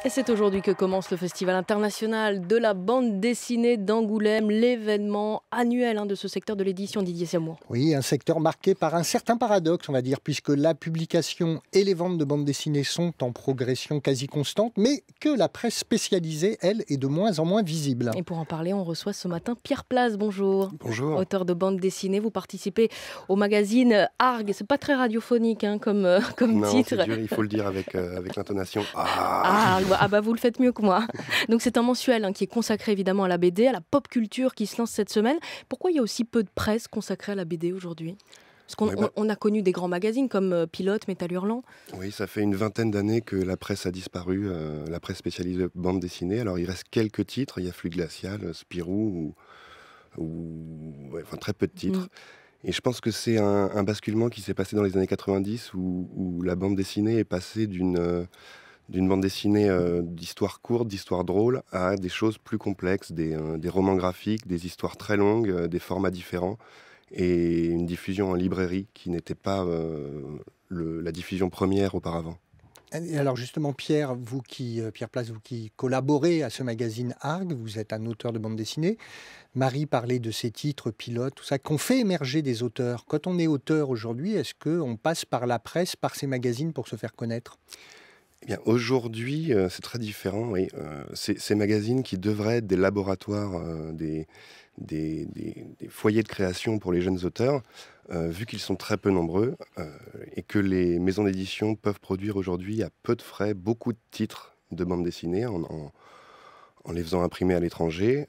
Et c'est aujourd'hui que commence le Festival international de la bande dessinée d'Angoulême, l'événement annuel de ce secteur de l'édition, Didier Samour. Oui, un secteur marqué par un certain paradoxe, on va dire, puisque la publication et les ventes de bandes dessinées sont en progression quasi constante, mais que la presse spécialisée, elle, est de moins en moins visible. Et pour en parler, on reçoit ce matin Pierre Place, bonjour. Bonjour. Auteur de bande dessinée, vous participez au magazine Arg. C'est pas très radiophonique comme titre. C'est dur, il faut le dire avec l'intonation. Vous le faites mieux que moi. Donc c'est un mensuel qui est consacré évidemment à la BD, à la pop culture qui se lance cette semaine. Pourquoi il y a aussi peu de presse consacrée à la BD aujourd'hui ? Parce qu'on a connu des grands magazines comme Pilote, Métal Hurlant. Oui, ça fait une vingtaine d'années que la presse a disparu, la presse spécialisée bande dessinée. Alors il reste quelques titres, il y a Flux Glacial, Spirou, très peu de titres. Et je pense que c'est un basculement qui s'est passé dans les années 90 où la bande dessinée est passée d'une bande dessinée d'histoires courtes, d'histoires drôles, à des choses plus complexes, des romans graphiques, des histoires très longues, des formats différents, et une diffusion en librairie qui n'était pas la diffusion première auparavant. Et alors justement, Pierre Place, vous qui collaborez à ce magazine Arg, vous êtes un auteur de bande dessinée. Marie parlait de ces titres, Pilote, tout ça, qu'on fait émerger des auteurs. Quand on est auteur aujourd'hui, est-ce qu'on passe par la presse, par ces magazines pour se faire connaître ? Eh bien, aujourd'hui, c'est très différent. Oui. Ces magazines qui devraient être des laboratoires, des foyers de création pour les jeunes auteurs, vu qu'ils sont très peu nombreux et que les maisons d'édition peuvent produire aujourd'hui à peu de frais beaucoup de titres de bande dessinée en les faisant imprimer à l'étranger,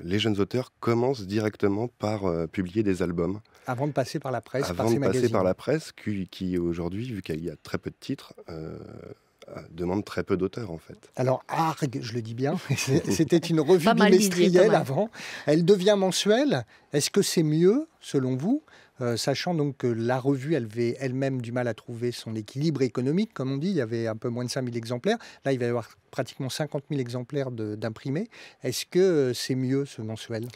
les jeunes auteurs commencent directement par publier des albums. Avant de passer par la presse, par ces magazines. Avant de passer par la presse, qui aujourd'hui, vu qu'il y a très peu de titres, demande très peu d'auteurs en fait. Alors Arg, je le dis bien, c'était une revue bimestrielle avant. Elle devient mensuelle. Est-ce que c'est mieux, selon vous, sachant donc que la revue avait elle-même du mal à trouver son équilibre économique, comme on dit, il y avait un peu moins de 5000 exemplaires. Là, il va y avoir pratiquement 50 000 exemplaires d'imprimés. Est-ce que c'est mieux, ce mensuel ?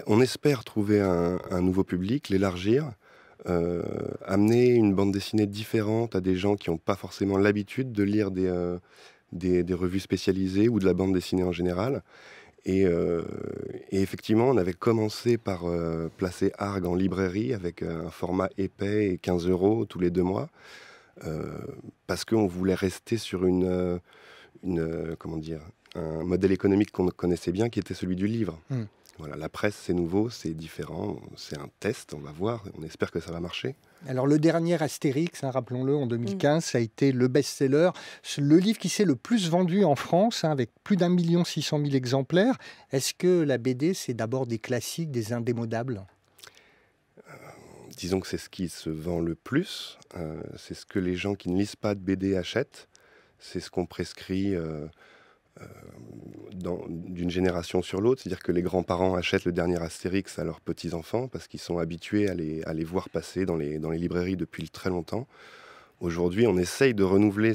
On espère trouver un nouveau public, l'élargir. Amener une bande dessinée différente à des gens qui n'ont pas forcément l'habitude de lire des revues spécialisées ou de la bande dessinée en général. Et effectivement, on avait commencé par placer Arg en librairie avec un format épais et 15 € tous les 2 mois, parce qu'on voulait rester sur un modèle économique qu'on connaissait bien, qui était celui du livre. Voilà, la presse, c'est nouveau, c'est différent, c'est un test, on va voir, on espère que ça va marcher. Alors le dernier Astérix, rappelons-le, en 2015, ça a été le best-seller, le livre qui s'est le plus vendu en France, avec plus d'1 600 000 exemplaires. Est-ce que la BD, c'est d'abord des classiques, des indémodables ? Disons que c'est ce qui se vend le plus, c'est ce que les gens qui ne lisent pas de BD achètent, c'est ce qu'on prescrit d'une génération sur l'autre, c'est-à-dire que les grands-parents achètent le dernier Astérix à leurs petits-enfants parce qu'ils sont habitués à les voir passer dans les librairies depuis très longtemps. Aujourd'hui, on essaye de renouveler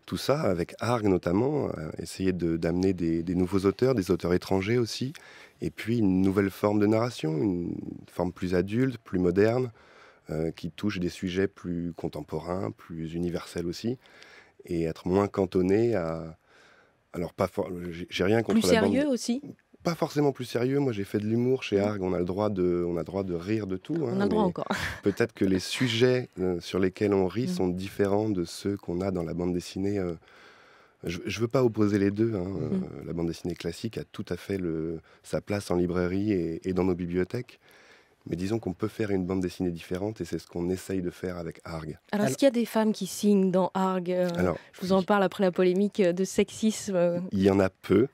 tout ça avec Arg notamment, essayer d'amener des nouveaux auteurs, des auteurs étrangers aussi, et puis une nouvelle forme de narration, une forme plus adulte, plus moderne, qui touche des sujets plus contemporains, plus universels aussi, et être moins cantonné à... Alors, j'ai rien contre la bande... Plus bande... sérieux aussi ? Pas forcément plus sérieux. Moi, j'ai fait de l'humour chez Arg. On a le droit de rire de tout. On a le droit encore. Peut-être que les sujets sur lesquels on rit sont différents de ceux qu'on a dans la bande dessinée. Je ne veux pas opposer les deux. La bande dessinée classique a tout à fait sa place en librairie et dans nos bibliothèques. Mais disons qu'on peut faire une bande dessinée différente et c'est ce qu'on essaye de faire avec Arg. Alors, est-ce qu'il y a des femmes qui signent dans Arg ? Je vous en parle après la polémique de sexisme. Il y en a peu.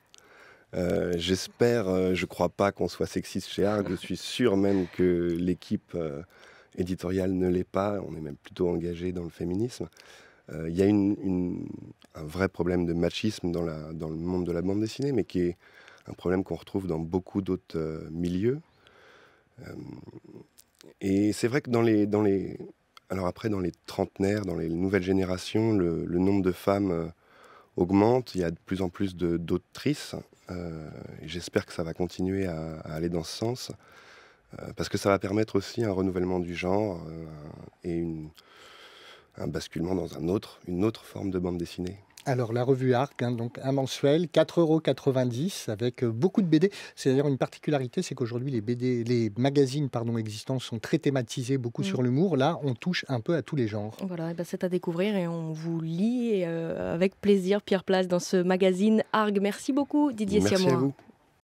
J'espère, je ne crois pas qu'on soit sexiste chez Arg. Je suis sûr même que l'équipe éditoriale ne l'est pas. On est même plutôt engagé dans le féminisme. Il y a un vrai problème de machisme dans le monde de la bande dessinée, mais qui est un problème qu'on retrouve dans beaucoup d'autres milieux. Et c'est vrai que dans les trentenaires, dans les nouvelles générations, le nombre de femmes augmente. Il y a de plus en plus d'autrices. J'espère que ça va continuer à aller dans ce sens, parce que ça va permettre aussi un renouvellement du genre et un basculement dans une autre forme de bande dessinée. Alors la revue Arc, donc un mensuel, 4,90 € avec beaucoup de BD. C'est d'ailleurs une particularité, c'est qu'aujourd'hui les magazines existants sont très thématisés, beaucoup sur l'humour. Là, on touche un peu à tous les genres. Voilà, c'est à découvrir et on vous lit avec plaisir, Pierre Place, dans ce magazine Arg. Merci beaucoup, Didier Siamois. Merci à vous.